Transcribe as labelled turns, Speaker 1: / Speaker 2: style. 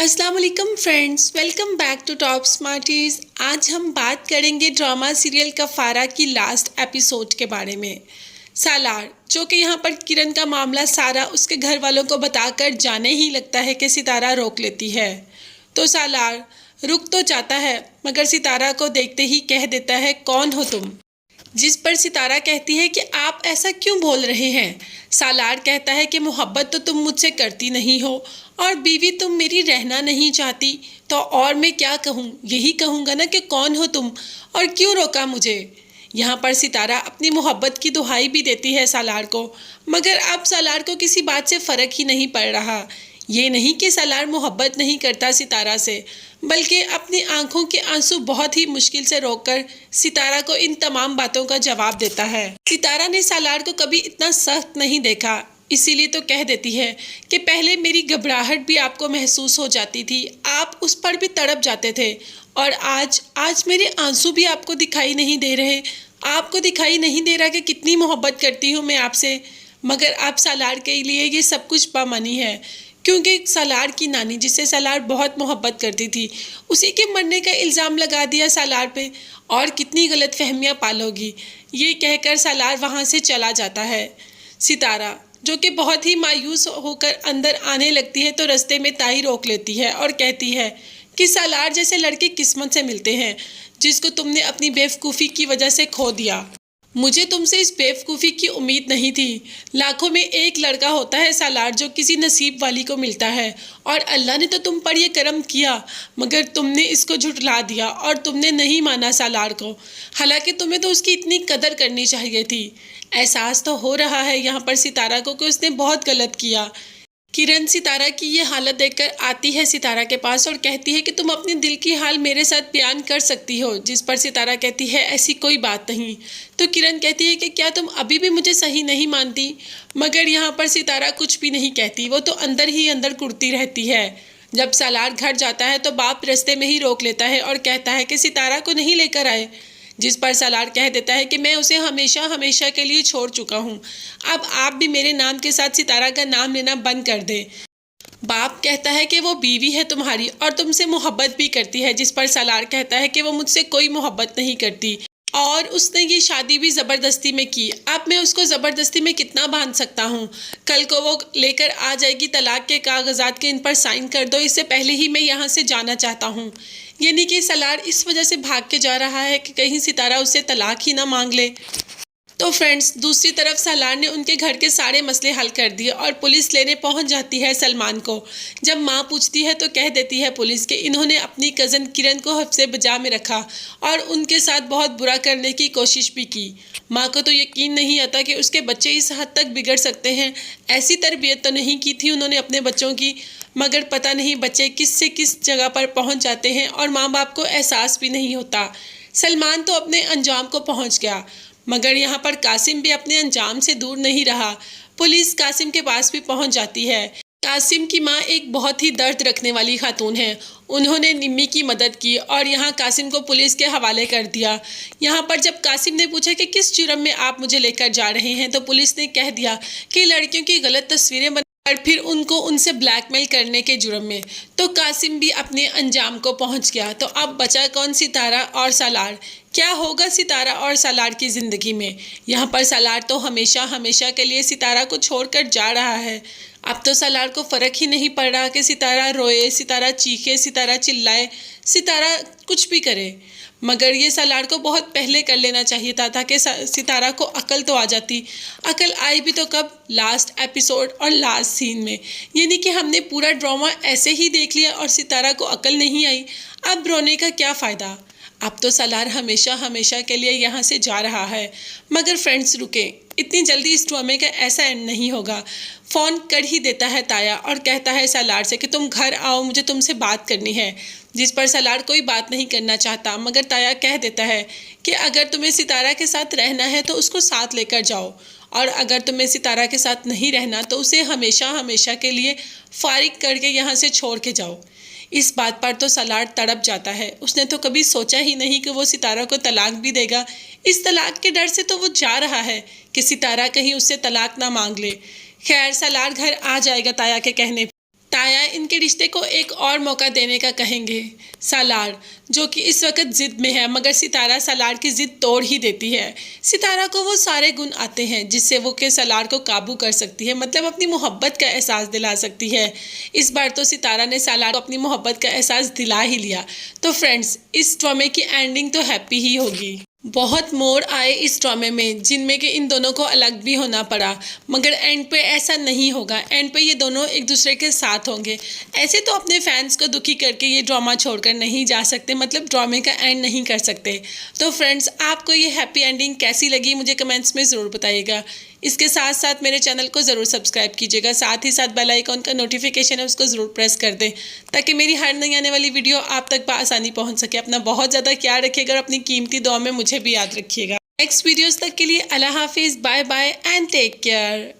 Speaker 1: अस्सलाम वालेकुम friends, welcome back to top smarties. आज हम बात करेंगे ड्रामा सीरियल कफारा की लास्ट एपिसोड के बारे में। सालार, जो कि यहाँ पर किरण का मामला सारा उसके घर वालों को बताकर जाने ही लगता है कि सितारा रोक लेती है। तो सालार रुक तो जाता है मगर सितारा को देखते ही कह देता है, कौन हो तुम? जिस पर सितारा कहती है कि आप ऐसा क्यों बोल रहे हैं। सालार कहता है कि मोहब्बत तो तुम मुझसे करती नहीं हो और बीवी तुम मेरी रहना नहीं चाहती, तो और मैं क्या कहूँ, यही कहूँगा ना कि कौन हो तुम और क्यों रोका मुझे। यहाँ पर सितारा अपनी मोहब्बत की दुहाई भी देती है सालार को, मगर अब सालार को किसी बात से फ़र्क ही नहीं पड़ रहा। ये नहीं कि सालार मोहब्बत नहीं करता सितारा से, बल्कि अपनी आंखों के आंसू बहुत ही मुश्किल से रोककर सितारा को इन तमाम बातों का जवाब देता है। सितारा ने सालार को कभी इतना सख्त नहीं देखा, इसीलिए तो कह देती है कि पहले मेरी घबराहट भी आपको महसूस हो जाती थी, आप उस पर भी तड़प जाते थे, और आज आज मेरे आंसू भी आपको दिखाई नहीं दे रहे। आपको दिखाई नहीं दे रहा कि कितनी मोहब्बत करती हूँ मैं आपसे, मगर आप सालार के लिए ये सब कुछ बेमानी है, क्योंकि सालार की नानी, जिससे सालार बहुत मोहब्बत करती थी, उसी के मरने का इल्ज़ाम लगा दिया सालार पे, और कितनी गलत फहमियाँ पालोगी। ये कहकर सालार वहाँ से चला जाता है। सितारा, जो कि बहुत ही मायूस होकर अंदर आने लगती है, तो रास्ते में ताई रोक लेती है और कहती है कि सालार जैसे लड़के किस्मत से मिलते हैं, जिसको तुमने अपनी बेवकूफ़ी की वजह से खो दिया। मुझे तुमसे इस बेवकूफ़ी की उम्मीद नहीं थी। लाखों में एक लड़का होता है सालार, जो किसी नसीब वाली को मिलता है, और अल्लाह ने तो तुम पर यह करम किया, मगर तुमने इसको झुठला दिया और तुमने नहीं माना सालार को। हालांकि तुम्हें तो उसकी इतनी कदर करनी चाहिए थी। एहसास तो हो रहा है यहाँ पर सितारा को कि उसने बहुत गलत किया। किरण सितारा की ये हालत देखकर आती है सितारा के पास और कहती है कि तुम अपने दिल की हाल मेरे साथ बयान कर सकती हो, जिस पर सितारा कहती है ऐसी कोई बात नहीं। तो किरण कहती है कि क्या तुम अभी भी मुझे सही नहीं मानती? मगर यहाँ पर सितारा कुछ भी नहीं कहती, वो तो अंदर ही अंदर कुड़ती रहती है। जब सालार घर जाता है तो बाप रास्ते में ही रोक लेता है और कहता है कि सितारा को नहीं लेकर आए, जिस पर सालार कह देता है कि मैं उसे हमेशा हमेशा के लिए छोड़ चुका हूँ, अब आप भी मेरे नाम के साथ सितारा का नाम लेना बंद कर दें। बाप कहता है कि वो बीवी है तुम्हारी और तुमसे मोहब्बत भी करती है, जिस पर सालार कहता है कि वो मुझसे कोई मोहब्बत नहीं करती और उसने ये शादी भी ज़बरदस्ती में की। अब मैं उसको ज़बरदस्ती में कितना बांध सकता हूँ? कल को वो लेकर आ जाएगी तलाक के कागजात के, इन पर साइन कर दो, इससे पहले ही मैं यहाँ से जाना चाहता हूँ। यानी कि सालार इस वजह से भाग के जा रहा है कि कहीं सितारा उससे तलाक ही ना मांग ले। तो फ्रेंड्स, दूसरी तरफ सालार ने उनके घर के सारे मसले हल कर दिए और पुलिस लेने पहुंच जाती है सलमान को। जब मां पूछती है तो कह देती है पुलिस कि इन्होंने अपनी कज़न किरण को हफ्ते बजा में रखा और उनके साथ बहुत बुरा करने की कोशिश भी की। मां को तो यकीन नहीं आता कि उसके बच्चे इस हद तक बिगड़ सकते हैं। ऐसी तरबियत तो नहीं की थी उन्होंने अपने बच्चों की, मगर पता नहीं बच्चे किस से किस जगह पर पहुँच जाते हैं और माँ बाप को एहसास भी नहीं होता। सलमान तो अपने अंजाम को पहुँच गया, मगर यहाँ पर कासिम भी अपने अंजाम से दूर नहीं रहा। पुलिस कासिम के पास भी पहुँच जाती है। कासिम की माँ एक बहुत ही दर्द रखने वाली खातून है, उन्होंने निम्मी की मदद की और यहाँ कासिम को पुलिस के हवाले कर दिया। यहाँ पर जब कासिम ने पूछा कि किस जुर्म में आप मुझे लेकर जा रहे हैं, तो पुलिस ने कह दिया कि लड़कियों की गलत तस्वीरें और फिर उनको उनसे ब्लैकमेल करने के जुर्म में। तो कासिम भी अपने अंजाम को पहुंच गया। तो अब बचा कौन? सितारा और सालार। क्या होगा सितारा और सालार की ज़िंदगी में? यहाँ पर सालार तो हमेशा हमेशा के लिए सितारा को छोड़कर जा रहा है। अब तो सालार को फ़र्क ही नहीं पड़ रहा कि सितारा रोए, सितारा चीखे, सितारा चिल्लाए, सितारा कुछ भी करे। मगर ये सालार को बहुत पहले कर लेना चाहिए था ताकि सितारा को अकल तो आ जाती। अकल आई भी तो कब? लास्ट एपिसोड और लास्ट सीन में। यानी कि हमने पूरा ड्रामा ऐसे ही देख लिया और सितारा को अकल नहीं आई। अब रोने का क्या फ़ायदा? अब तो सालार हमेशा हमेशा के लिए यहाँ से जा रहा है। मगर फ्रेंड्स रुकें, इतनी जल्दी इस ड्रामे का ऐसा एंड नहीं होगा। फ़ोन कर ही देता है ताया और कहता है सालार से कि तुम घर आओ, मुझे तुमसे बात करनी है। जिस पर सालार कोई बात नहीं करना चाहता, मगर ताया कह देता है कि अगर तुम्हें सितारा के साथ रहना है तो उसको साथ लेकर जाओ, और अगर तुम्हें सितारा के साथ नहीं रहना तो उसे हमेशा हमेशा के लिए फारिग करके यहाँ से छोड़ के जाओ। इस बात पर तो सालार तड़प जाता है। उसने तो कभी सोचा ही नहीं कि वो सितारा को तलाक भी देगा। इस तलाक के डर से तो वो जा रहा है कि सितारा कहीं उससे तलाक ना मांग ले। खैर, सालार घर आ जाएगा ताया के कहने। ताया इनके रिश्ते को एक और मौका देने का कहेंगे। सालार जो कि इस वक्त ज़िद में है, मगर सितारा सालार की ज़िद तोड़ ही देती है। सितारा को वो सारे गुण आते हैं जिससे वो के सालार को काबू कर सकती है, मतलब अपनी मोहब्बत का एहसास दिला सकती है। इस बार तो सितारा ने सालार को अपनी मोहब्बत का एहसास दिला ही लिया। तो फ्रेंड्स, इस ड्रामे की एंडिंग तो हैप्पी ही होगी। बहुत मोड़ आए इस ड्रामे में जिनमें कि इन दोनों को अलग भी होना पड़ा, मगर एंड पे ऐसा नहीं होगा। एंड पे ये दोनों एक दूसरे के साथ होंगे। ऐसे तो अपने फैंस को दुखी करके ये ड्रामा छोड़कर नहीं जा सकते, मतलब ड्रामे का एंड नहीं कर सकते। तो फ्रेंड्स, आपको ये हैप्पी एंडिंग कैसी लगी मुझे कमेंट्स में ज़रूर बताइएगा। इसके साथ साथ मेरे चैनल को ज़रूर सब्सक्राइब कीजिएगा, साथ ही साथ बेल आइकॉन का नोटिफिकेशन है उसको ज़रूर प्रेस कर दें ताकि मेरी हर नई आने वाली वीडियो आप तक आसानी पहुंच सके। अपना बहुत ज़्यादा ख्याल रखिएगा और अपनी कीमती दुआ में मुझे भी याद रखिएगा। नेक्स्ट वीडियोस तक के लिए अल्लाह हाफिज़, bye bye and take care.